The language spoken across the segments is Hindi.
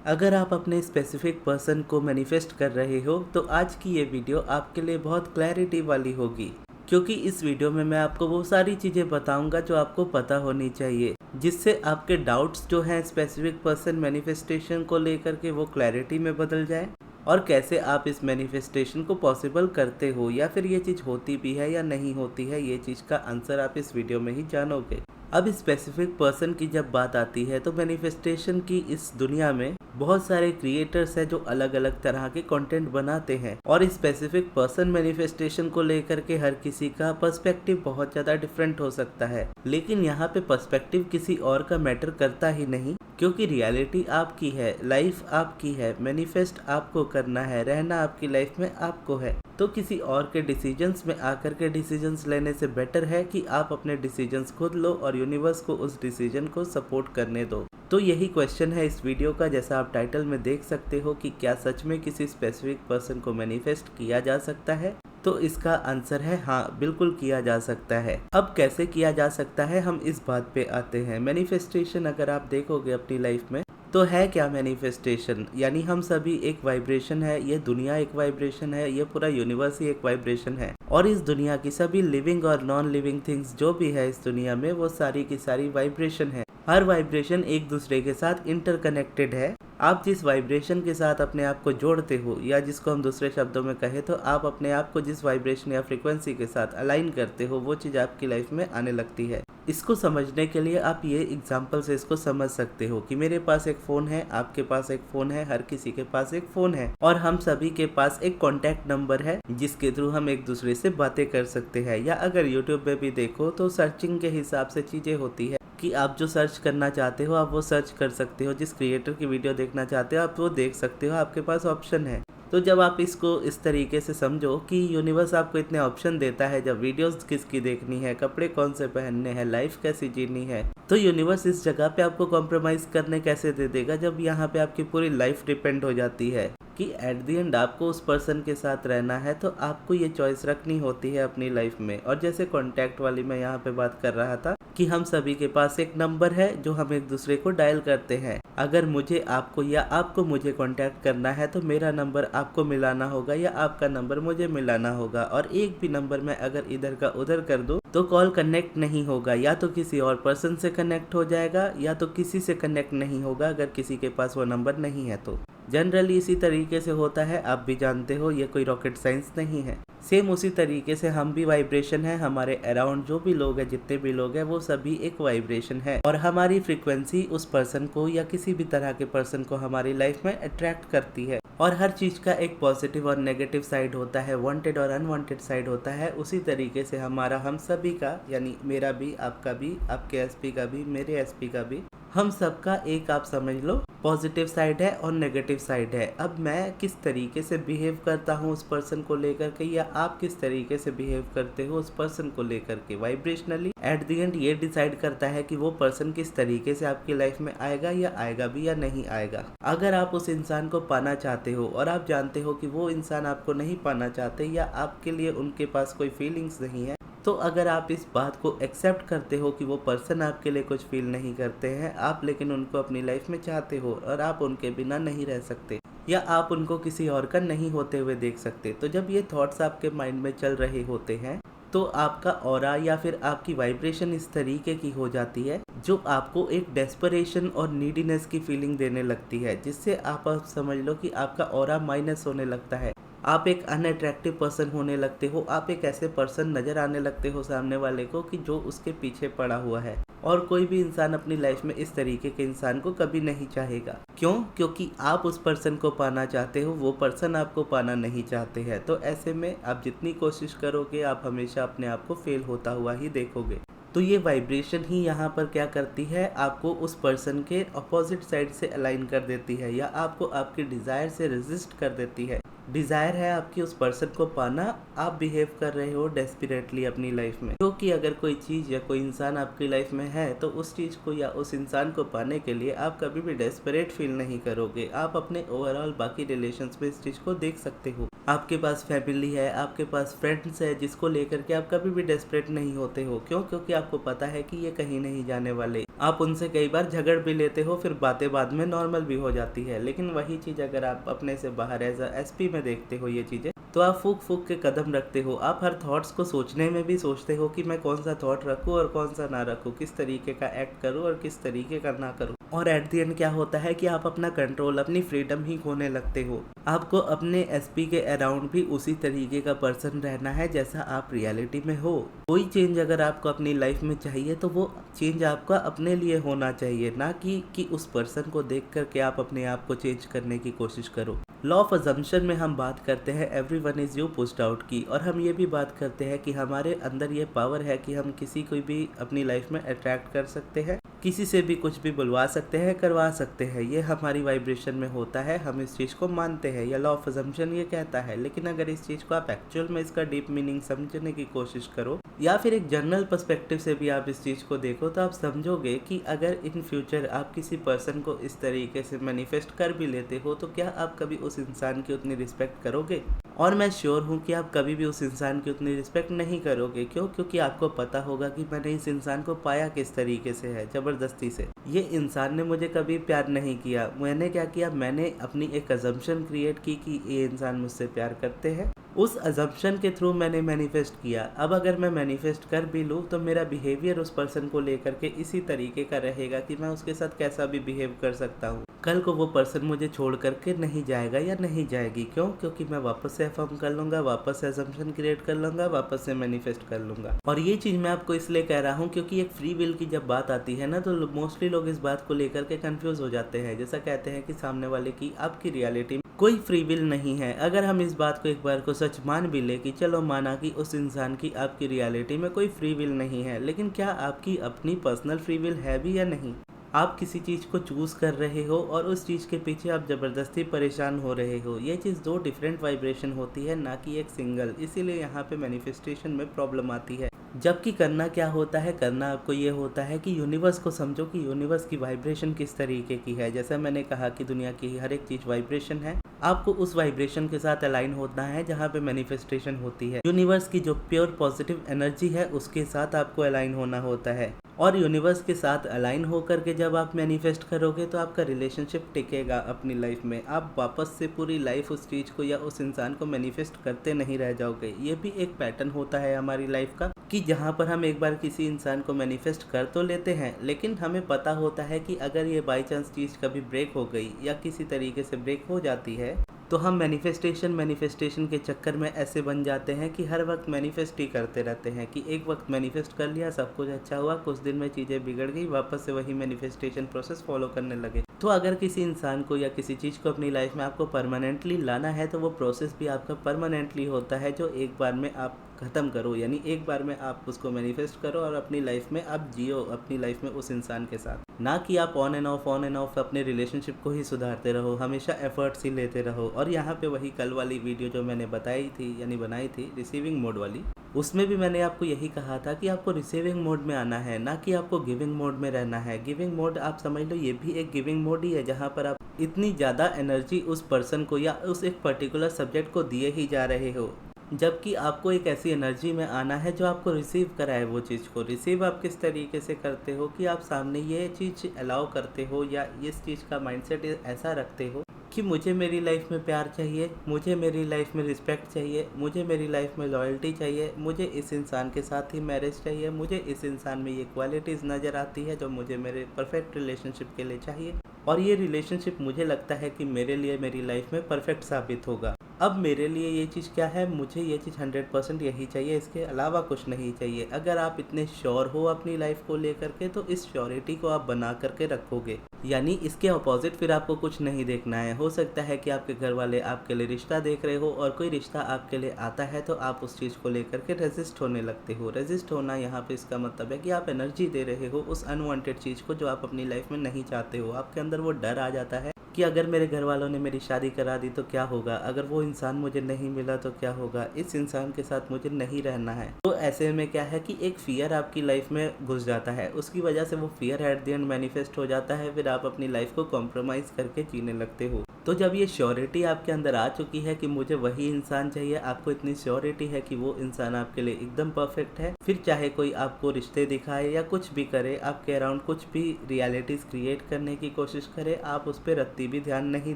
अगर आप अपने स्पेसिफिक पर्सन को मैनिफेस्ट कर रहे हो तो आज की ये वीडियो आपके लिए बहुत क्लैरिटी वाली होगी, क्योंकि इस वीडियो में मैं आपको वो सारी चीज़ें बताऊंगा जो आपको पता होनी चाहिए, जिससे आपके डाउट्स जो हैं स्पेसिफिक पर्सन मैनिफेस्टेशन को लेकर के वो क्लैरिटी में बदल जाए और कैसे आप इस मैनिफेस्टेशन को पॉसिबल करते हो या फिर ये चीज़ होती भी है या नहीं होती है। ये चीज़ का आंसर आप इस वीडियो में ही जानोगे। अब स्पेसिफिक पर्सन की जब बात आती है तो मैनिफेस्टेशन की इस दुनिया में बहुत सारे क्रिएटर्स हैं जो अलग अलग तरह के कंटेंट बनाते हैं और स्पेसिफिक पर्सन मैनिफेस्टेशन को लेकर के हर किसी का पर्सपेक्टिव बहुत ज़्यादा डिफरेंट हो सकता है। लेकिन यहाँ पे पर्सपेक्टिव किसी और का मैटर करता ही नहीं, क्योंकि रियलिटी आपकी है, लाइफ आपकी है, मैनिफेस्ट आपको करना है, रहना आपकी लाइफ में आपको है। तो किसी और के डिसीजंस में आकर के डिसीजंस लेने से बेटर है कि आप अपने डिसीजंस खुद लो और यूनिवर्स को उस डिसीजन को सपोर्ट करने दो। तो यही क्वेश्चन है इस वीडियो का। जैसा आप टाइटल में देख सकते हो कि क्या सच में किसी स्पेसिफिक पर्सन को मैनिफेस्ट किया जा सकता है, तो इसका आंसर है हाँ, बिल्कुल किया जा सकता है। अब कैसे किया जा सकता है, हम इस बात पे आते हैं। मैनिफेस्टेशन अगर आप देखोगे अपनी लाइफ में तो है क्या मैनिफेस्टेशन, यानी हम सभी एक वाइब्रेशन है, ये दुनिया एक वाइब्रेशन है, ये पूरा यूनिवर्स ही एक वाइब्रेशन है और इस दुनिया की सभी लिविंग और नॉन लिविंग थिंग्स जो भी है इस दुनिया में वो सारी की सारी वाइब्रेशन है। हर वाइब्रेशन एक दूसरे के साथ इंटरकनेक्टेड है। आप जिस वाइब्रेशन के साथ अपने आप को जोड़ते हो, या जिसको हम दूसरे शब्दों में कहें तो आप अपने आप को जिस वाइब्रेशन या फ्रीक्वेंसी के साथ अलाइन करते हो वो चीज़ आपकी लाइफ में आने लगती है। इसको समझने के लिए आप ये एग्जाम्पल से इसको समझ सकते हो कि मेरे पास एक फ़ोन है, आपके पास एक फ़ोन है, हर किसी के पास एक फ़ोन है और हम सभी के पास एक कॉन्टैक्ट नंबर है जिसके थ्रू हम एक दूसरे से बातें कर सकते हैं। या अगर यूट्यूब पे भी देखो तो सर्चिंग के हिसाब से चीज़ें होती है कि आप जो सर्च करना चाहते हो आप वो सर्च कर सकते हो, जिस क्रिएटर की वीडियो देखना चाहते हो आप वो देख सकते हो, आपके पास ऑप्शन है। तो जब आप इसको इस तरीके से समझो कि यूनिवर्स आपको इतने ऑप्शन देता है, जब वीडियोस किसकी देखनी है, कपड़े कौन से पहनने हैं, लाइफ कैसी जीनी है, तो यूनिवर्स इस जगह पे आपको कॉम्प्रोमाइज़ करने कैसे दे देगा जब यहाँ पे आपकी पूरी लाइफ डिपेंड हो जाती है कि एट द एंड आपको उस पर्सन के साथ रहना है। तो आपको ये चॉइस रखनी होती है अपनी लाइफ में। और जैसे कॉन्टैक्ट वाली मैं यहाँ पे बात कर रहा था कि हम सभी के पास एक नंबर है जो हम एक दूसरे को डायल करते हैं। अगर मुझे आपको या आपको मुझे कांटेक्ट करना है तो मेरा नंबर आपको मिलाना होगा या आपका नंबर मुझे मिलाना होगा, और एक भी नंबर मैं अगर इधर का उधर कर दूं तो कॉल कनेक्ट नहीं होगा, या तो किसी और पर्सन से कनेक्ट हो जाएगा या तो किसी से कनेक्ट नहीं होगा अगर किसी के पास वो नंबर नहीं है। तो जनरली इसी तरीके से होता है, आप भी जानते हो, ये कोई रॉकेट साइंस नहीं है। सेम उसी तरीके से हम भी वाइब्रेशन है, हमारे अराउंड जो भी लोग हैं, जितने भी लोग हैं वो सभी एक वाइब्रेशन है और हमारी फ्रीक्वेंसी उस पर्सन को या किसी भी तरह के पर्सन को हमारी लाइफ में अट्रैक्ट करती है। और हर चीज़ का एक पॉजिटिव और नेगेटिव साइड होता है, वांटेड और अनवांटेड साइड होता है। उसी तरीके से हमारा, हम सभी का, यानी मेरा भी, आपका भी, आपके एसपी का भी, मेरे एसपी का भी, हम सबका एक, आप समझ लो, पॉजिटिव साइड है और नेगेटिव साइड है। अब मैं किस तरीके से बिहेव करता हूँ उस पर्सन को लेकर के, या आप किस तरीके से बिहेव करते हो उस पर्सन को लेकर के, वाइब्रेशनली एट द एंड ये डिसाइड करता है कि वो पर्सन किस तरीके से आपकी लाइफ में आएगा या आएगा भी या नहीं आएगा। अगर आप उस इंसान को पाना चाहते हो और आप जानते हो कि वो इंसान आपको नहीं पाना चाहते या आपके लिए उनके पास कोई फीलिंग्स नहीं है, तो अगर आप इस बात को एक्सेप्ट करते हो कि वो पर्सन आपके लिए कुछ फील नहीं करते हैं, आप लेकिन उनको अपनी लाइफ में चाहते हो और आप उनके बिना नहीं रह सकते या आप उनको किसी और का नहीं होते हुए देख सकते, तो जब ये थॉट्स आपके माइंड में चल रहे होते हैं तो आपका ऑरा या फिर आपकी वाइब्रेशन इस तरीके की हो जाती है जो आपको एक डेस्परेशन और नीडीनेस की फीलिंग देने लगती है, जिससे आप समझ लो कि आपका ऑरा माइनस होने लगता है। आप एक अनअट्रैक्टिव पर्सन होने लगते हो, आप एक ऐसे पर्सन नजर आने लगते हो सामने वाले को कि जो उसके पीछे पड़ा हुआ है। और कोई भी इंसान अपनी लाइफ में इस तरीके के इंसान को कभी नहीं चाहेगा। क्यों? क्योंकि आप उस पर्सन को पाना चाहते हो, वो पर्सन आपको पाना नहीं चाहते हैं। तो ऐसे में आप जितनी कोशिश करोगे आप हमेशा अपने आप को फेल होता हुआ ही देखोगे। तो ये वाइब्रेशन ही यहाँ पर क्या करती है, आपको उस पर्सन के अपोजिट साइड से अलाइन कर देती है या आपको आपकी डिज़ायर से रेजिस्ट कर देती है। डिज़ायर है आपकी उस पर्सन को पाना, आप बिहेव कर रहे हो डेस्परेटली अपनी लाइफ में, क्योंकि अगर कोई चीज़ या कोई इंसान आपकी लाइफ में है तो उस चीज़ को या उस इंसान को पाने के लिए आप कभी भी डेस्परेट फील नहीं करोगे। आप अपने ओवरऑल बाकी रिलेशंस में इस चीज़ को देख सकते हो। आपके पास फैमिली है, आपके पास फ्रेंड्स है, जिसको लेकर के आप कभी भी डेस्परेट नहीं होते हो। क्यों? क्योंकि आपको पता है कि ये कहीं नहीं जाने वाले। आप उनसे कई बार झगड़ भी लेते हो, फिर बातें बाद में नॉर्मल भी हो जाती है। लेकिन वही चीज़ अगर आप अपने से बाहर एज अ एसपी में देखते हो ये चीज़ें, तो आप फूक फूक के कदम रखते हो। आप हर थॉट्स को सोचने में भी सोचते हो कि मैं कौन सा थॉट रखूँ और कौन सा ना रखूँ, किस तरीके का एक्ट करूँ और किस तरीके का ना करूँ। और एट दी एंड क्या होता है कि आप अपना कंट्रोल, अपनी फ्रीडम ही खोने लगते हो। आपको अपने एसपी के अराउंड भी उसी तरीके का पर्सन रहना है जैसा आप रियलिटी में हो। कोई चेंज अगर आपको अपनी लाइफ में चाहिए तो वो चेंज आपका अपने लिए होना चाहिए, ना कि उस पर्सन को देख करके आप अपने आप को चेंज करने की कोशिश करो। लॉ ऑफ अजम्पशन में हम बात करते हैं everyone is you pushed out की, और हम ये भी बात करते हैं कि हमारे अंदर ये पावर है कि हम किसी को भी अपनी लाइफ में अट्रैक्ट कर सकते हैं, किसी से भी कुछ भी बुलवा सकते हैं, करवा सकते हैं। ये हमारी वाइब्रेशन में होता है, हम इस चीज़ को मानते हैं, या लॉ ऑफ अजम्पशन ये कहता है। लेकिन अगर इस चीज़ को आप एक्चुअल में इसका डीप मीनिंग समझने की कोशिश करो, या फिर एक जनरल पर्सपेक्टिव से भी आप इस चीज़ को देखो, तो आप समझोगे कि अगर इन फ्यूचर आप किसी पर्सन को इस तरीके से मैनिफेस्ट कर भी लेते हो, तो क्या आप कभी उस इंसान की उतनी रिस्पेक्ट करोगे? और मैं श्योर हूँ कि आप कभी भी उस इंसान की उतनी रिस्पेक्ट नहीं करोगे। क्यों? क्योंकि आपको पता होगा कि मैंने इस इंसान को पाया किस तरीके से है, ज़बरदस्ती से। ये इंसान ने मुझे कभी प्यार नहीं किया। मैंने क्या किया? मैंने अपनी एक अजम्पशन क्रिएट की कि ये इंसान मुझसे प्यार करते हैं। उस अजम्पशन के थ्रू मैंने मैनिफेस्ट किया। अब अगर मैं मैनिफेस्ट कर भी लूँ तो मेरा बिहेवियर उस पर्सन को लेकर के इसी तरीके का रहेगा कि मैं उसके साथ कैसा भी बिहेव कर सकता हूँ। कल को वो पर्सन मुझे छोड़ करके नहीं जाएगा या नहीं जाएगी। क्यों? क्योंकि मैं वापस से अफर्म कर लूँगा, वापस से अजम्पशन क्रिएट कर लूँगा, वापस से मैनिफेस्ट कर लूँगा। और ये चीज़ मैं आपको इसलिए कह रहा हूँ क्योंकि एक फ्री विल की जब बात आती है ना, तो मोस्टली लोग इस बात को लेकर के कंफ्यूज हो जाते हैं। जैसा कहते हैं कि सामने वाले की, आपकी रियलिटी में कोई फ्री विल नहीं है। अगर हम इस बात को एक बार को सच मान भी ले कि चलो माना कि उस इंसान की आपकी रियलिटी में कोई फ्री विल नहीं है, लेकिन क्या आपकी अपनी पर्सनल फ्री विल है भी या नहीं? आप किसी चीज़ को चूज़ कर रहे हो और उस चीज़ के पीछे आप ज़बरदस्ती परेशान हो रहे हो। ये चीज़ दो डिफरेंट वाइब्रेशन होती है, ना कि एक सिंगल। इसीलिए यहाँ पे मैनिफेस्टेशन में प्रॉब्लम आती है। जबकि करना क्या होता है? करना आपको ये होता है कि यूनिवर्स को समझो कि यूनिवर्स की वाइब्रेशन किस तरीके की है। जैसा मैंने कहा कि दुनिया की हर एक चीज़ वाइब्रेशन है, आपको उस वाइब्रेशन के साथ अलाइन होना है जहाँ पे मैनिफेस्टेशन होती है। यूनिवर्स की जो प्योर पॉजिटिव एनर्जी है उसके साथ आपको अलाइन होना होता है। और यूनिवर्स के साथ अलाइन होकर के जब आप मैनिफेस्ट करोगे तो आपका रिलेशनशिप टिकेगा अपनी लाइफ में। आप वापस से पूरी लाइफ उस चीज़ को या उस इंसान को मैनिफेस्ट करते नहीं रह जाओगे। ये भी एक पैटर्न होता है हमारी लाइफ का कि जहाँ पर हम एक बार किसी इंसान को मैनिफेस्ट कर तो लेते हैं, लेकिन हमें पता होता है कि अगर ये बाई चांस चीज़ कभी ब्रेक हो गई या किसी तरीके से ब्रेक हो जाती है, तो हम मैनिफेस्टेशन के चक्कर में ऐसे बन जाते हैं कि हर वक्त मैनिफेस्ट ही करते रहते हैं कि एक वक्त मैनिफेस्ट कर लिया, सब कुछ अच्छा हुआ, कुछ दिन में चीज़ें बिगड़ गई, वापस से वही मैनिफेस्टेशन प्रोसेस फॉलो करने लगे। तो अगर किसी इंसान को या किसी चीज़ को अपनी लाइफ में आपको परमानेंटली लाना है, तो वो प्रोसेस भी आपका परमानेंटली होता है, जो एक बार में आप ख़त्म करो। यानी एक बार में आप उसको मैनिफेस्ट करो और अपनी लाइफ में आप जियो अपनी लाइफ में उस इंसान के साथ, ना कि आप ऑन एंड ऑफ अपने रिलेशनशिप को ही सुधारते रहो, हमेशा एफर्ट्स ही लेते रहो। और यहाँ पे वही कल वाली वीडियो जो मैंने बताई थी यानी बनाई थी रिसीविंग मोड वाली, उसमें भी मैंने आपको यही कहा था कि आपको रिसीविंग मोड में आना है, ना कि आपको गिविंग मोड में रहना है। गिविंग मोड आप समझ लो ये भी एक गिविंग मोड ही है, जहाँ पर आप इतनी ज़्यादा एनर्जी उस पर्सन को या उस एक पर्टिकुलर सब्जेक्ट को दिए ही जा रहे हो, जबकि आपको एक ऐसी एनर्जी में आना है जो आपको रिसीव कराए वो चीज़ को। रिसीव आप किस तरीके से करते हो कि आप सामने ये चीज़ अलाउ करते हो या इस चीज़ का माइंडसेट ऐसा रखते हो कि मुझे मेरी लाइफ में प्यार चाहिए, मुझे मेरी लाइफ में रिस्पेक्ट चाहिए, मुझे मेरी लाइफ में लॉयल्टी चाहिए, मुझे इस इंसान के साथ ही मैरिज चाहिए, मुझे इस इंसान में ये क्वालिटीज़ नज़र आती है जो मुझे मेरे परफेक्ट रिलेशनशिप के लिए चाहिए, और ये रिलेशनशिप मुझे लगता है कि मेरे लिए मेरी लाइफ में परफेक्ट साबित होगा। अब मेरे लिए ये चीज़ क्या है? मुझे ये चीज़ 100% यही चाहिए, इसके अलावा कुछ नहीं चाहिए। अगर आप इतने श्योर हो अपनी लाइफ को लेकर के, तो इस श्योरिटी को आप बना करके रखोगे। यानी इसके अपोजिट फिर आपको कुछ नहीं देखना है। हो सकता है कि आपके घर वाले आपके लिए रिश्ता देख रहे हो और कोई रिश्ता आपके लिए आता है तो आप उस चीज़ को लेकर के रेजिस्ट होने लगते हो। रेजिस्ट होना यहाँ पे इसका मतलब है कि आप एनर्जी दे रहे हो उस अनवांटेड चीज़ को जो आप अपनी लाइफ में नहीं चाहते हो। आपके अंदर वो डर आ जाता है कि अगर मेरे घर वालों ने मेरी शादी करा दी तो क्या होगा, अगर वो इंसान मुझे नहीं मिला तो क्या होगा, इस इंसान के साथ मुझे नहीं रहना है। तो ऐसे में क्या है कि एक फियर आपकी लाइफ में घुस जाता है, उसकी वजह से वो fear at the end manifest हो जाता है। फिर आप अपनी लाइफ को कॉम्प्रोमाइज़ करके जीने लगते हो। तो जब ये श्योरिटी आपके अंदर आ चुकी है कि मुझे वही इंसान चाहिए, आपको इतनी श्योरिटी है कि वो इंसान आपके लिए एकदम परफेक्ट है, फिर चाहे कोई आपको रिश्ते दिखाए या कुछ भी करे, आपके अराउंड कुछ भी रियलिटीज़ क्रिएट करने की कोशिश करे, आप उस पर रत्ती भी ध्यान नहीं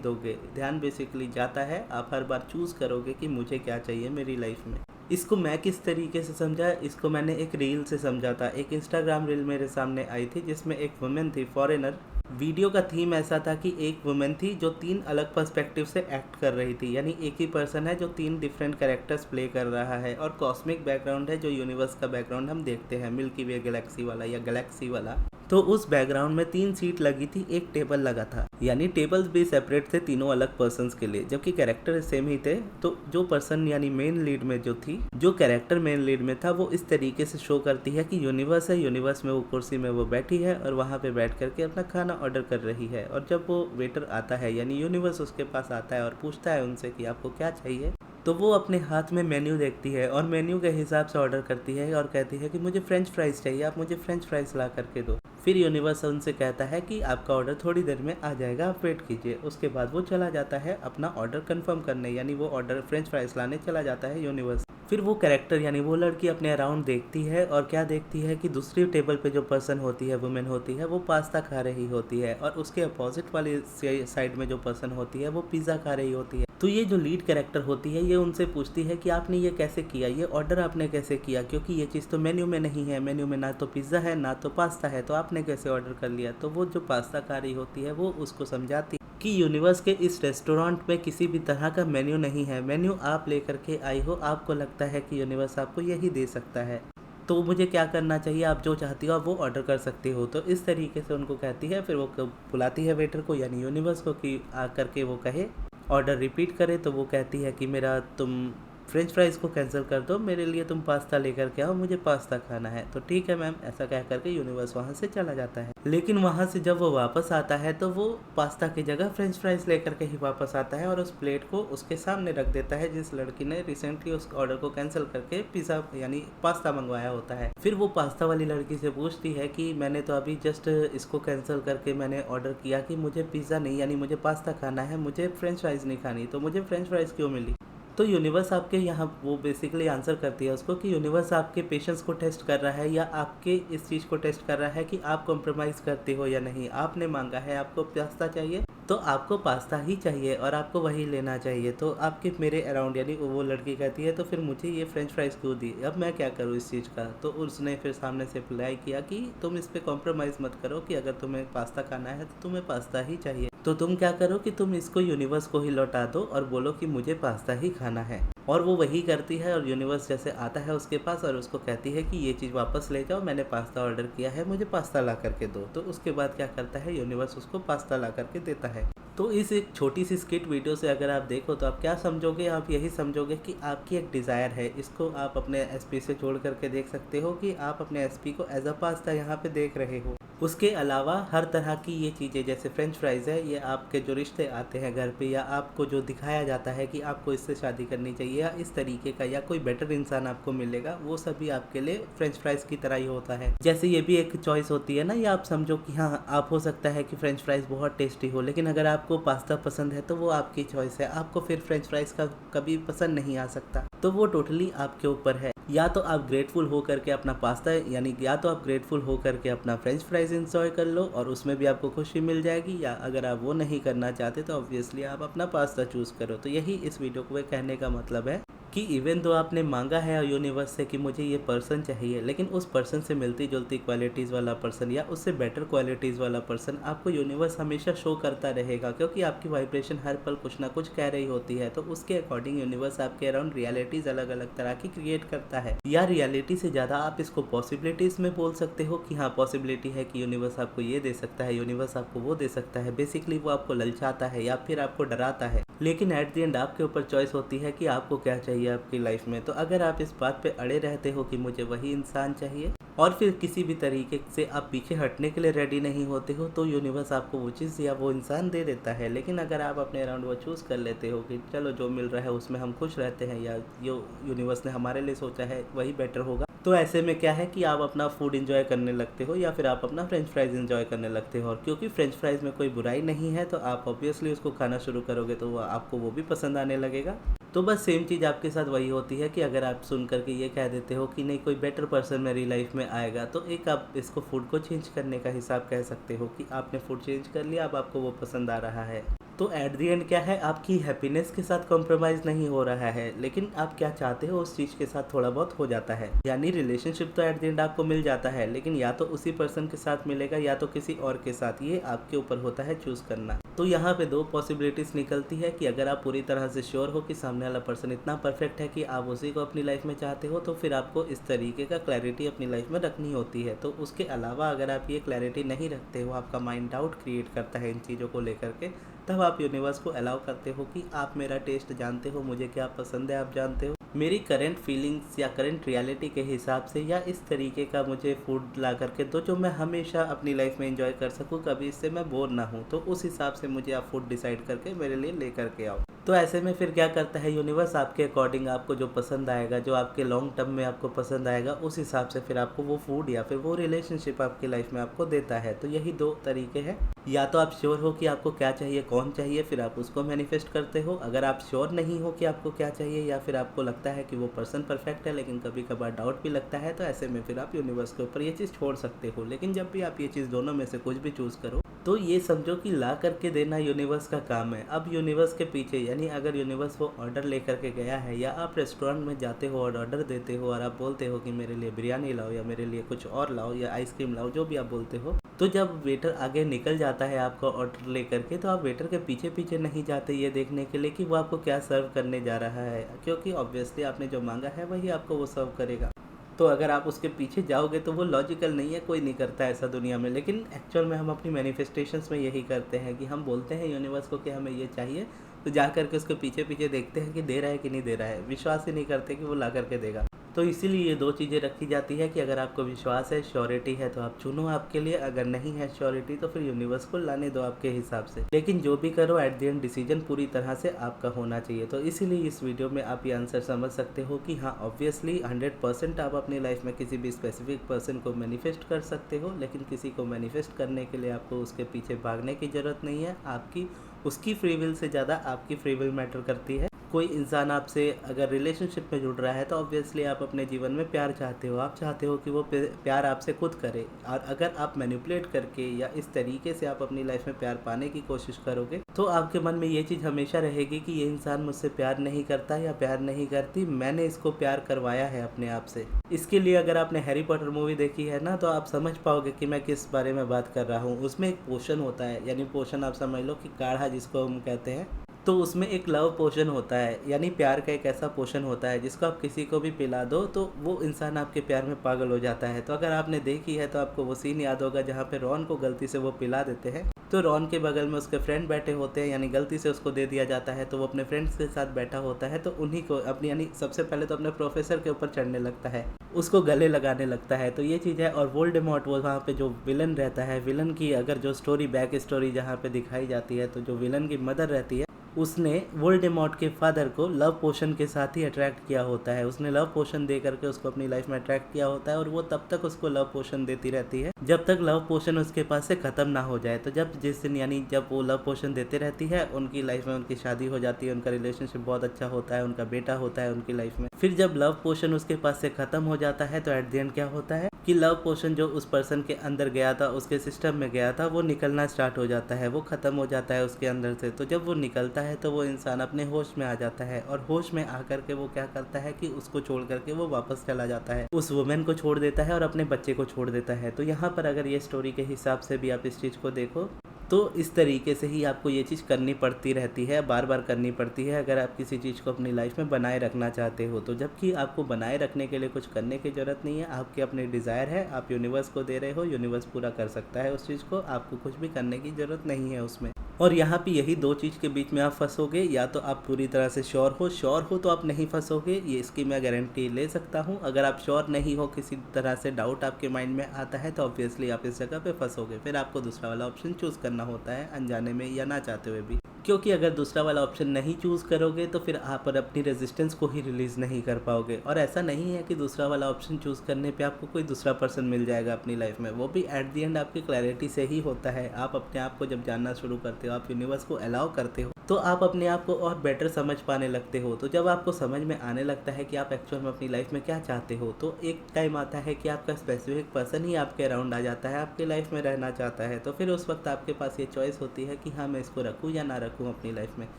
दोगे। ध्यान बेसिकली जाता है, आप हर बार चूज़ करोगे कि मुझे क्या चाहिए मेरी लाइफ में। इसको मैं किस तरीके से समझा, इसको मैंने एक रील से समझा था। एक इंस्टाग्राम रील मेरे सामने आई थी जिसमें एक वुमेन थी, फॉरेनर। वीडियो का थीम ऐसा था कि एक वुमेन थी जो 3 अलग पर्सपेक्टिव से एक्ट कर रही थी, यानी एक ही पर्सन है जो 3 डिफरेंट कैरेक्टर्स प्ले कर रहा है, और कॉस्मिक बैकग्राउंड है जो यूनिवर्स का बैकग्राउंड हम देखते हैं, मिल्की वे गैलेक्सी वाला या गैलेक्सी वाला। तो उस बैकग्राउंड में 3 सीट लगी थी, एक टेबल लगा था, यानी टेबल्स भी सेपरेट थे तीनों अलग पर्सन्स के लिए, जबकि कैरेक्टर सेम ही थे। तो जो पर्सन यानी मेन लीड में जो थी, जो कैरेक्टर मेन लीड में था, वो इस तरीके से शो करती है कि यूनिवर्स है, यूनिवर्स में वो कुर्सी में वो बैठी है और वहाँ पे बैठ करके अपना खाना ऑर्डर कर रही है। और जब वो वेटर आता है यानी यूनिवर्स उसके पास आता है और पूछता है उनसे कि आपको क्या चाहिए, तो वो अपने हाथ में मेन्यू देखती है और मेन्यू के हिसाब से ऑर्डर करती है और कहती है कि मुझे फ्रेंच फ्राइज़ चाहिए, आप मुझे फ्रेंच फ्राइज़ ला करके दो। फिर यूनिवर्स उनसे कहता है कि आपका ऑर्डर थोड़ी देर में आ जाएगा, आप वेट कीजिए। उसके बाद वो चला जाता है अपना ऑर्डर कंफर्म करने, यानी वो ऑर्डर फ्रेंच फ्राइज़ लाने चला जाता है यूनिवर्स। फिर वो कैरेक्टर यानी वो लड़की अपने अराउंड देखती है और क्या देखती है कि दूसरी टेबल पे जो पर्सन होती है, वुमेन होती है, वो पास्ता खा रही होती है, और उसके अपोजिट वाली साइड में जो पर्सन होती है वो पिज़्ज़ा खा रही होती है। तो ये जो लीड कैरेक्टर होती है ये उनसे पूछती है कि आपने ये कैसे किया, ये ऑर्डर आपने कैसे किया, क्योंकि ये चीज़ तो मेन्यू में नहीं है, मेन्यू में ना तो पिज़्ज़ा है ना तो पास्ता है, तो आपने कैसे ऑर्डर कर लिया। तो वो जो पास्ता खा रही होती है वो उसको समझाती कि यूनिवर्स के इस रेस्टोरेंट में किसी भी तरह का मेन्यू नहीं है, मेन्यू आप लेकर के आई हो, आपको लगता है कि यूनिवर्स आपको यही दे सकता है, तो मुझे क्या करना चाहिए, आप जो चाहती हो आप वो ऑर्डर कर सकती हो। तो इस तरीके से उनको कहती है। फिर वो बुलाती है वेटर को यानी यूनिवर्स को कि आ करके वो कहे ऑर्डर रिपीट करे। तो वो कहती है कि मेरा तुम फ्रेंच फ्राइज़ को कैंसिल कर दो, मेरे लिए तुम पास्ता लेकर के आओ, मुझे पास्ता खाना है। तो ठीक है मैम, ऐसा कह करके यूनिवर्स वहाँ से चला जाता है। लेकिन वहाँ से जब वो वापस आता है तो वो पास्ता की जगह फ्रेंच फ्राइज़ लेकर के ही वापस आता है और उस प्लेट को उसके सामने रख देता है जिस लड़की ने रिसेंटली उस ऑर्डर को कैंसिल करके पिज़्ज़ा यानी पास्ता मंगवाया होता है। फिर वो पास्ता वाली लड़की से पूछती है कि मैंने तो अभी जस्ट इसको कैंसिल करके मैंने ऑर्डर किया कि मुझे पिज़्ज़ा नहीं यानी मुझे पास्ता खाना है, मुझे फ्रेंच फ्राइज़ नहीं खानी, तो मुझे फ्रेंच फ्राइज़ क्यों मिली। तो यूनिवर्स आपके यहाँ वो बेसिकली आंसर करती है उसको कि यूनिवर्स आपके पेशेंस को टेस्ट कर रहा है या आपके इस चीज़ को टेस्ट कर रहा है कि आप कॉम्प्रोमाइज़ करते हो या नहीं। आपने मांगा है, आपको पास्ता चाहिए तो आपको पास्ता ही चाहिए और आपको वही लेना चाहिए। तो आपके मेरे अराउंड यानी वो लड़की कहती है तो फिर मुझे ये फ्रेंच फ्राइज़ क्यों दी, अब मैं क्या करूँ इस चीज़ का। तो उसने फिर सामने से अप्लाई किया कि तुम इस पर कॉम्प्रोमाइज़ मत करो कि अगर तुम्हें पास्ता खाना है तो तुम्हें पास्ता ही चाहिए। तो तुम क्या करो कि तुम इसको यूनिवर्स को ही लौटा दो और बोलो कि मुझे पास्ता ही खाना है। और वो वही करती है और यूनिवर्स जैसे आता है उसके पास और उसको कहती है कि ये चीज़ वापस ले जाओ, मैंने पास्ता ऑर्डर किया है, मुझे पास्ता ला करके दो। तो उसके बाद क्या करता है, यूनिवर्स उसको पास्ता ला करके देता है। तो इस एक छोटी सी स्किट वीडियो से अगर आप देखो तो आप क्या समझोगे, आप यही समझोगे कि आपकी एक डिज़ायर है, इसको आप अपने एसपी से जोड़ करके देख सकते हो कि आप अपने एसपी को एज अ पास्ता यहाँ पे देख रहे हो। उसके अलावा हर तरह की ये चीज़ें जैसे फ्रेंच फ्राइज़ है, ये आपके जो रिश्ते आते हैं घर पे या आपको जो दिखाया जाता है कि आपको इससे शादी करनी चाहिए या इस तरीके का या कोई बेटर इंसान आपको मिलेगा, वो सभी आपके लिए फ्रेंच फ्राइज़ की तरह ही होता है। जैसे ये भी एक चॉइस होती है ना, या आप समझो कि हाँ आप हो सकता है कि फ्रेंच फ्राइज़ बहुत टेस्टी हो, लेकिन अगर आपको पास्ता पसंद है तो वो आपकी चॉइस है, आपको फिर फ्रेंच फ्राइज़ का कभी पसंद नहीं आ सकता। तो वो टोटली आपके ऊपर है। या तो आप ग्रेटफुल हो करके अपना पास्ता यानी या तो आप ग्रेटफुल हो करके अपना फ्रेंच फ्राइज़ एंजॉय कर लो और उसमें भी आपको खुशी मिल जाएगी, या अगर आप वो नहीं करना चाहते तो ऑब्वियसली आप अपना पास्ता चूज़ करो। तो यही इस वीडियो को कहने का मतलब है कि इवन दो आपने मांगा है यूनिवर्स से कि मुझे ये पर्सन चाहिए, लेकिन उस पर्सन से मिलती जुलती क्वालिटीज़ वाला पर्सन या उससे बेटर क्वालिटीज़ वाला पर्सन आपको यूनिवर्स हमेशा शो करता रहेगा, क्योंकि आपकी वाइब्रेशन हर पल कुछ ना कुछ कह रही होती है। तो उसके अकॉर्डिंग यूनिवर्स आपके अराउंड रियलिटीज़ अलग अलग तरह की क्रिएट करता है, या रियलिटी से ज़्यादा आप इसको पॉसिबिलिटीज़ में बोल सकते हो कि हाँ पॉसिबिलिटी है कि यूनिवर्स आपको ये दे सकता है, यूनिवर्स आपको वो दे सकता है। बेसिकली वो आपको ललचाता है या फिर आपको डराता है, लेकिन एट द एंड आपके ऊपर चॉइस होती है कि आपको क्या चाहिए आपकी लाइफ में। तो अगर आप इस बात पे अड़े रहते हो कि मुझे वही इंसान चाहिए और फिर किसी भी तरीके से आप पीछे हटने के लिए रेडी नहीं होते हो, तो यूनिवर्स आपको वो चीज़ या वो इंसान दे देता है। लेकिन अगर आप अपने अराउंड वो चूज़ कर लेते हो कि चलो जो मिल रहा है उसमें हम खुश रहते हैं या जो यूनिवर्स ने हमारे लिए सोचा है वही बेटर होगा, तो ऐसे में क्या है कि आप अपना फूड एंजॉय करने लगते हो या फिर आप अपना फ्रेंच फ्राइज़ एंजॉय करने लगते हो। और क्योंकि फ्रेंच फ्राइज़ में कोई बुराई नहीं है तो आप ऑब्वियसली उसको खाना शुरू करोगे तो आपको वो भी पसंद आने लगेगा। तो बस सेम चीज़ आपके साथ वही होती है कि अगर आप सुन करके ये कह देते हो कि नहीं कोई बेटर पर्सन मेरी लाइफ में आएगा, तो एक आप इसको फूड को चेंज करने का हिसाब कह सकते हो कि आपने फूड चेंज कर लिया, अब आपको वो पसंद आ रहा है। तो एट दी एंड क्या है, आपकी हैप्पीनेस के साथ कॉम्प्रोमाइज़ नहीं हो रहा है, लेकिन आप क्या चाहते हो उस चीज़ के साथ थोड़ा बहुत हो जाता है। यानी रिलेशनशिप तो एट दी एंड आपको मिल जाता है, लेकिन या तो उसी पर्सन के साथ मिलेगा या तो किसी और के साथ, ये आपके ऊपर होता है चूज़ करना। तो यहाँ पे दो पॉसिबिलिटीज़ निकलती है कि अगर आप पूरी तरह से श्योर हो कि सामने वाला पर्सन इतना परफेक्ट है कि आप उसी को अपनी लाइफ में चाहते हो, तो फिर आपको इस तरीके का क्लैरिटी अपनी लाइफ में रखनी होती है। तो उसके अलावा अगर आप ये क्लैरिटी नहीं रखते हो, आपका माइंड डाउट क्रिएट करता है इन चीज़ों को लेकर के, तब आप यूनिवर्स को अलाउ करते हो कि आप मेरा टेस्ट जानते हो, मुझे क्या पसंद है आप जानते हो, मेरी करंट फीलिंग्स या करंट रियलिटी के हिसाब से या इस तरीके का मुझे फूड ला करके दो जो मैं हमेशा अपनी लाइफ में एंजॉय कर सकूं, कभी इससे मैं बोर ना हूं। तो उस हिसाब से मुझे आप फूड डिसाइड करके मेरे लिए ले करके आओ। तो ऐसे में फिर क्या करता है यूनिवर्स, आपके अकॉर्डिंग आपको जो पसंद आएगा, जो आपके लॉन्ग टर्म में आपको पसंद आएगा, उस हिसाब से फिर आपको वो फूड या फिर वो रिलेशनशिप आपकी लाइफ में आपको देता है। तो यही दो तरीके हैं, या तो आप श्योर हो कि आपको क्या चाहिए, कौन चाहिए, फिर आप उसको मैनिफेस्ट करते हो। अगर आप श्योर नहीं हो कि आपको क्या चाहिए या फिर आपको लगता है कि वो पर्सन परफेक्ट है लेकिन कभी कभार डाउट भी लगता है, तो ऐसे में फिर आप यूनिवर्स के ऊपर ये चीज़ छोड़ सकते हो। लेकिन जब भी आप ये चीज़ दोनों में से कुछ भी चूज़ करो तो ये समझो कि ला करके देना यूनिवर्स का काम है। अब यूनिवर्स के पीछे, यानी अगर यूनिवर्स वो ऑर्डर लेकर के गया है, या आप रेस्टोरेंट में जाते हो और ऑर्डर देते हो और आप बोलते हो कि मेरे लिए बिरयानी लाओ या मेरे लिए कुछ और लाओ या आइसक्रीम लाओ, जो भी आप बोलते हो, तो जब वेटर आगे निकल जाता है आपका ऑर्डर लेकर के, तो आप वेटर के पीछे पीछे नहीं जाते ये देखने के लिए कि वो आपको क्या सर्व करने जा रहा है, क्योंकि ऑब्वियसली आपने जो मांगा है वही आपको वो सर्व करेगा। तो अगर आप उसके पीछे जाओगे तो वो लॉजिकल नहीं है, कोई नहीं करता ऐसा दुनिया में। लेकिन एक्चुअल में हम अपनी मैनिफेस्टेशंस में यही करते हैं कि हम बोलते हैं यूनिवर्स को कि हमें ये चाहिए, तो जा करके उसके पीछे पीछे देखते हैं कि दे रहा है कि नहीं दे रहा है, विश्वास ही नहीं करते कि वो ला करके देगा। तो इसीलिए ये दो चीज़ें रखी जाती है कि अगर आपको विश्वास है, श्योरिटी है, तो आप चुनो आपके लिए, अगर नहीं है श्योरिटी तो फिर यूनिवर्स को लाने दो आपके हिसाब से। लेकिन जो भी करो एट द एंड डिसीजन पूरी तरह से आपका होना चाहिए। तो इसीलिए इस वीडियो में आप ये आंसर समझ सकते हो कि हाँ, ऑब्वियसली 100% आप अपनी लाइफ में किसी भी स्पेसिफिक पर्सन को मैनिफेस्ट कर सकते हो, लेकिन किसी को मैनिफेस्ट करने के लिए आपको उसके पीछे भागने की ज़रूरत नहीं है। आपकी उसकी फ्री विल से ज़्यादा आपकी फ्री विल मैटर करती है। कोई इंसान आपसे अगर रिलेशनशिप में जुड़ रहा है तो ऑब्वियसली आप अपने जीवन में प्यार चाहते हो, आप चाहते हो कि वो प्यार आपसे खुद करे। और अगर आप मैनिपुलेट करके या इस तरीके से आप अपनी लाइफ में प्यार पाने की कोशिश करोगे तो आपके मन में ये चीज़ हमेशा रहेगी कि ये इंसान मुझसे प्यार नहीं करता या प्यार नहीं करती, मैंने इसको प्यार करवाया है अपने आप से। इसके लिए अगर आपने हैरी पॉटर मूवी देखी है ना, तो आप समझ पाओगे कि मैं किस बारे में बात कर रहा हूँ। उसमें एक पोशन होता है, यानी पोशन आप समझ लो कि काढ़ा जिसको हम कहते हैं, तो उसमें एक लव पोशन होता है, यानी प्यार का एक ऐसा पोशन होता है जिसको आप किसी को भी पिला दो तो वो इंसान आपके प्यार में पागल हो जाता है। तो अगर आपने देखी है तो आपको वो सीन याद होगा जहाँ पे रॉन को गलती से वो पिला देते हैं, तो रॉन के बगल में उसके फ्रेंड बैठे होते हैं, यानी गलती से उसको दे दिया जाता है, तो वो अपने फ्रेंड्स के साथ बैठा होता है, तो उन्हीं को अपनी, यानी सबसे पहले तो अपने प्रोफेसर के ऊपर चढ़ने लगता है, उसको गले लगाने लगता है। तो ये चीज़ है। और वोल्डेमॉर्ट वो वहाँ पे जो विलन रहता है, विलन की अगर जो स्टोरी, बैक स्टोरी जहाँ पे दिखाई जाती है, तो जो विलन की मदर रहती है उसने वोल्डेमॉर्ट के फादर को लव पोशन के साथ ही अट्रैक्ट किया होता है। उसने लव पोशन दे करके उसको अपनी लाइफ में अट्रैक्ट किया होता है और वो तब तक उसको लव पोशन देती रहती है जब तक लव पोशन उसके पास से ख़त्म ना हो जाए। तो जब जिस दिन, यानी जब वो लव पोशन देते रहती है, उनकी लाइफ में उनकी शादी हो जाती है, उनका रिलेशनशिप बहुत अच्छा होता है, उनका बेटा होता है उनकी लाइफ में। फिर जब लव पोशन उसके पास से ख़त्म हो जाता है तो एट द एंड क्या होता है कि लव पोशन जो उस पर्सन के अंदर गया था, उसके सिस्टम में गया था, वो निकलना स्टार्ट हो जाता है, वो ख़त्म हो जाता है उसके अंदर से। तो जब वो निकलता है तो वो इंसान अपने होश में आ जाता है, और होश में आकर के वो क्या करता है कि उसको छोड़ करके वो वापस चला जाता है, उस वुमेन को छोड़ देता है और अपने बच्चे को छोड़ देता है। तो यहाँ पर अगर ये स्टोरी के हिसाब से भी आप इस चीज़ को देखो तो इस तरीके से ही आपको ये चीज़ करनी पड़ती रहती है, बार बार करनी पड़ती है अगर आप किसी चीज़ को अपनी लाइफ में बनाए रखना चाहते हो। तो जबकि आपको बनाए रखने के लिए कुछ करने की ज़रूरत नहीं है, आपके अपने डिज़ायर है, आप यूनिवर्स को दे रहे हो, यूनिवर्स पूरा कर सकता है उस चीज़ को, आपको कुछ भी करने की ज़रूरत नहीं है उसमें। और यहाँ पे यही दो चीज़ के बीच में आप फंसोगे, या तो आप पूरी तरह से श्योर हो तो आप नहीं फंसोगे, ये इसकी मैं गारंटी ले सकता हूँ। अगर आप श्योर नहीं हो, किसी तरह से डाउट आपके माइंड में आता है, तो ऑब्वियसली आप इस जगह पे फंसोगे। फिर आपको दूसरा वाला ऑप्शन चूज़ करना होता है, अनजाने में या ना चाहते हुए भी। क्योंकि अगर दूसरा वाला ऑप्शन नहीं चूज़ करोगे तो फिर आप अपनी रेजिस्टेंस को ही रिलीज़ नहीं कर पाओगे। और ऐसा नहीं है कि दूसरा वाला ऑप्शन चूज़ करने पे आपको कोई दूसरा पर्सन मिल जाएगा अपनी लाइफ में, वो भी एट द एंड आपकी क्लैरिटी से ही होता है। आप अपने आप को जब जानना शुरू करते हो, आप यूनिवर्स को अलाउ करते हो, तो आप अपने आप को और बेटर समझ पाने लगते हो। तो जब आपको समझ में आने लगता है कि आप एक्चुअल में अपनी लाइफ में क्या चाहते हो, तो एक टाइम आता है कि आपका स्पेसिफिक पर्सन ही आपके अराउंड आ जाता है, आपकी लाइफ में रहना चाहता है। तो फिर उस वक्त आपके पास ये चॉइस होती है कि हाँ, मैं इसको रखूँ या ना रखूँ अपनी लाइफ में।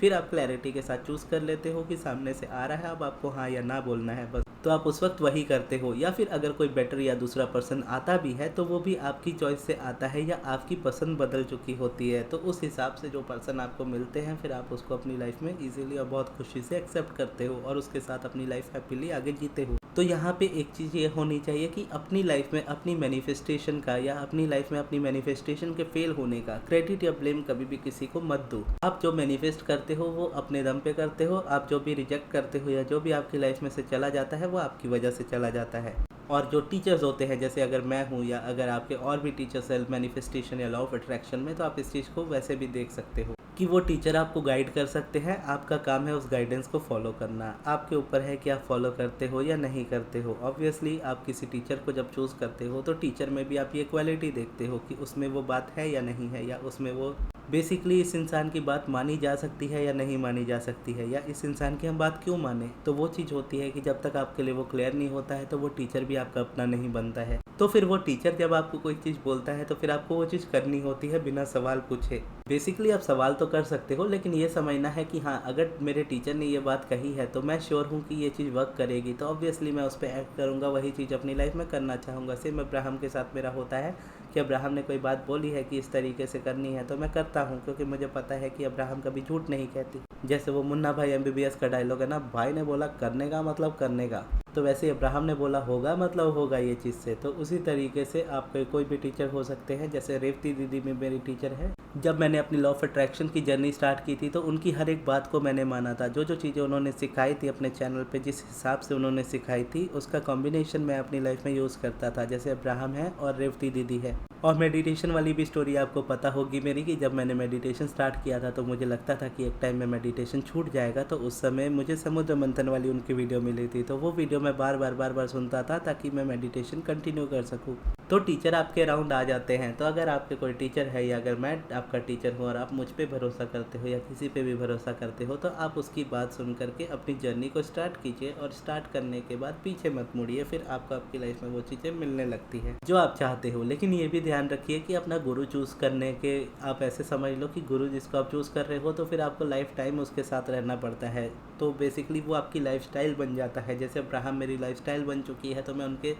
फिर आप क्लैरिटी के साथ चूज़ कर लेते हो कि सामने से आ रहा है, अब आपको हाँ या ना बोलना है बस। तो आप उस वक्त वही करते हो। या फिर अगर कोई बेटर या दूसरा पर्सन आता भी है तो वो भी आपकी चॉइस से आता है या आपकी पसंद बदल चुकी होती है। तो उस हिसाब से जो पर्सन आपको मिलते हैं, फिर आप उसको अपनी लाइफ में इजीली और बहुत खुशी से एक्सेप्ट करते हो और उसके साथ अपनी लाइफ हैप्पीली आगे जीते हो। तो यहाँ पे एक चीज़ ये होनी चाहिए कि अपनी लाइफ में अपनी मैनिफेस्टेशन का या अपनी लाइफ में अपनी मैनिफेस्टेशन के फेल होने का क्रेडिट या ब्लेम कभी भी किसी को मत दो। आप जो मैनिफेस्ट करते हो वो अपने दम पे करते हो। आप जो भी रिजेक्ट करते हो या जो भी आपकी लाइफ में से चला जाता है वो आपकी वजह से चला जाता है। और जो टीचर्स होते हैं, जैसे अगर मैं हूँ या अगर आपके और भी टीचर्स सेल्फ मैनिफेस्टेशन या लॉ ऑफ अट्रैक्शन में, तो आप इस चीज़ को वैसे भी देख सकते हो कि वो टीचर आपको गाइड कर सकते हैं। आपका काम है उस गाइडेंस को फॉलो करना। आपके ऊपर है कि आप फॉलो करते हो या नहीं करते हो। ऑब्वियसली आप किसी टीचर को जब चूज़ करते हो तो टीचर में भी आप ये क्वालिटी देखते हो कि उसमें वो बात है या नहीं है, या उसमें वो बेसिकली इस इंसान की बात मानी जा सकती है या नहीं मानी जा सकती है, या इस इंसान की हम बात क्यों माने। तो वो चीज़ होती है कि जब तक आपके लिए वो क्लियर नहीं होता है तो वो टीचर भी आपका अपना नहीं बनता है। तो फिर वो टीचर जब आपको कोई चीज़ बोलता है तो फिर आपको वो चीज़ करनी होती है बिना सवाल पूछे। बेसिकली आप सवाल तो कर सकते हो, लेकिन ये समझना है कि हाँ, अगर मेरे टीचर ने ये बात कही है तो मैं श्योर हूँ कि ये चीज़ वर्क करेगी, तो ऑब्वियसली मैं उस पर एक्ट करूँगा, वही चीज़ अपनी लाइफ में करना चाहूँगा। सेम अब्राहम के साथ मेरा होता है कि अब्राहम ने कोई बात बोली है कि इस तरीके से करनी है तो मैं करता हूँ, क्योंकि मुझे पता है कि अब्राहम कभी झूठ नहीं कहती। जैसे वो मुन्ना भाई MBBS का डायलॉग है ना, भाई ने बोला करने का मतलब करने का, तो वैसे अब्राहम ने बोला होगा मतलब होगा ये चीज़ से। तो उसी तरीके से आपके कोई भी टीचर हो सकते हैं। जैसे रेवती दीदी में मेरी टीचर है। जब मैंने अपनी लॉ ऑफ अट्रैक्शन की जर्नी स्टार्ट की थी तो उनकी हर एक बात को मैंने माना था। जो जो चीज़ें उन्होंने सिखाई थी अपने चैनल पे, जिस हिसाब से उन्होंने सिखाई थी, उसका कॉम्बिनेशन मैं अपनी लाइफ में यूज़ करता था। जैसे अब्राहम है और रेवती दीदी है। और मेडिटेशन वाली भी स्टोरी आपको पता होगी मेरी, कि जब मैंने मेडिटेशन स्टार्ट किया था तो मुझे लगता था कि एक टाइम में मेडिटेशन छूट जाएगा। तो उस समय मुझे समुद्र मंथन वाली उनकी वीडियो मिली थी, तो वो वीडियो मैं बार बार सुनता था ताकि मैं मेडिटेशन कंटिन्यू कर सकूं। तो टीचर आपके अराउंड आ जाते हैं। तो अगर आपके कोई टीचर है या अगर मैं आपका टीचर हूँ और आप मुझ पे भरोसा करते हो या किसी पे भी भरोसा करते हो, तो आप उसकी बात सुन करके अपनी जर्नी को स्टार्ट कीजिए। और स्टार्ट करने के बाद पीछे मत मुड़िए, फिर आपको आपकी लाइफ में वो चीज़ें मिलने लगती हैं जो आप चाहते हो। लेकिन ये भी ध्यान रखिए कि अपना गुरु चूज़ करने के, आप ऐसे समझ लो कि गुरु जिसको आप चूज़ कर रहे हो तो फिर आपको लाइफ टाइम उसके साथ रहना पड़ता है। तो बेसिकली वो आपकी लाइफ स्टाइल बन जाता है। जैसे अब्राहम मेरी लाइफ स्टाइल बन चुकी है, तो मैं उनके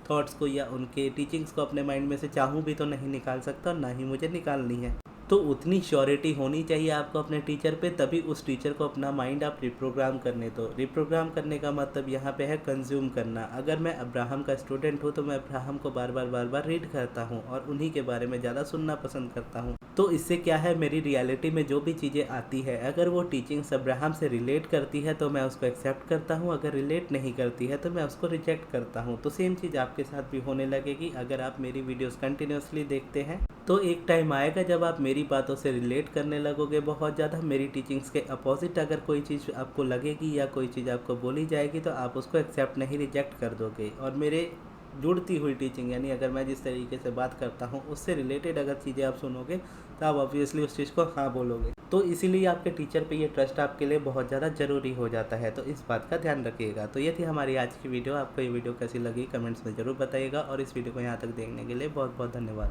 थॉट्स को या उनके टीचिंग्स को अपने माइंड में से चाहूँ भी तो नहीं निकाल सकता और ना ही मुझे निकालनी है। तो उतनी श्योरिटी होनी चाहिए आपको अपने टीचर पे, तभी उस टीचर को अपना माइंड आप रिप्रोग्राम करने दो। रिप्रोग्राम करने का मतलब यहाँ पे है कंज्यूम करना। अगर मैं अब्राहम का स्टूडेंट हूँ तो मैं अब्राहम को बार बार रीड करता हूँ और उन्हीं के बारे में ज़्यादा सुनना पसंद करता हूँ। तो इससे क्या है, मेरी रियलिटी में जो भी चीज़ें आती है, अगर वो टीचिंग्स अब्राहम से रिलेट करती है तो मैं उसको एक्सेप्ट करता हूँ, अगर रिलेट नहीं करती है तो मैं उसको रिजेक्ट करता हूँ। तो सेम चीज़ आपके साथ भी होने लगेगी। अगर आप मेरी वीडियोस कंटिन्यूसली देखते हैं तो एक टाइम आएगा जब आप मेरी बातों से रिलेट करने लगोगे बहुत ज़्यादा। मेरी टीचिंग्स के अपोजिट अगर कोई चीज़ आपको लगेगी या कोई चीज़ आपको बोली जाएगी तो आप उसको एक्सेप्ट नहीं, रिजेक्ट कर दोगे। और मेरे जुड़ती हुई टीचिंग, यानी अगर मैं जिस तरीके से बात करता हूँ उससे रिलेटेड अगर चीज़ें आप सुनोगे तो आप ऑब्वियसली उस चीज़ को हाँ बोलोगे। तो इसीलिए आपके टीचर पे ये ट्रस्ट आपके लिए बहुत ज़्यादा ज़रूरी हो जाता है। तो इस बात का ध्यान रखिएगा। तो ये थी हमारी आज की वीडियो। आपको ये वीडियो कैसी लगी कमेंट्स में ज़रूर बताइएगा, और इस वीडियो को यहाँ तक देखने के लिए बहुत बहुत धन्यवाद।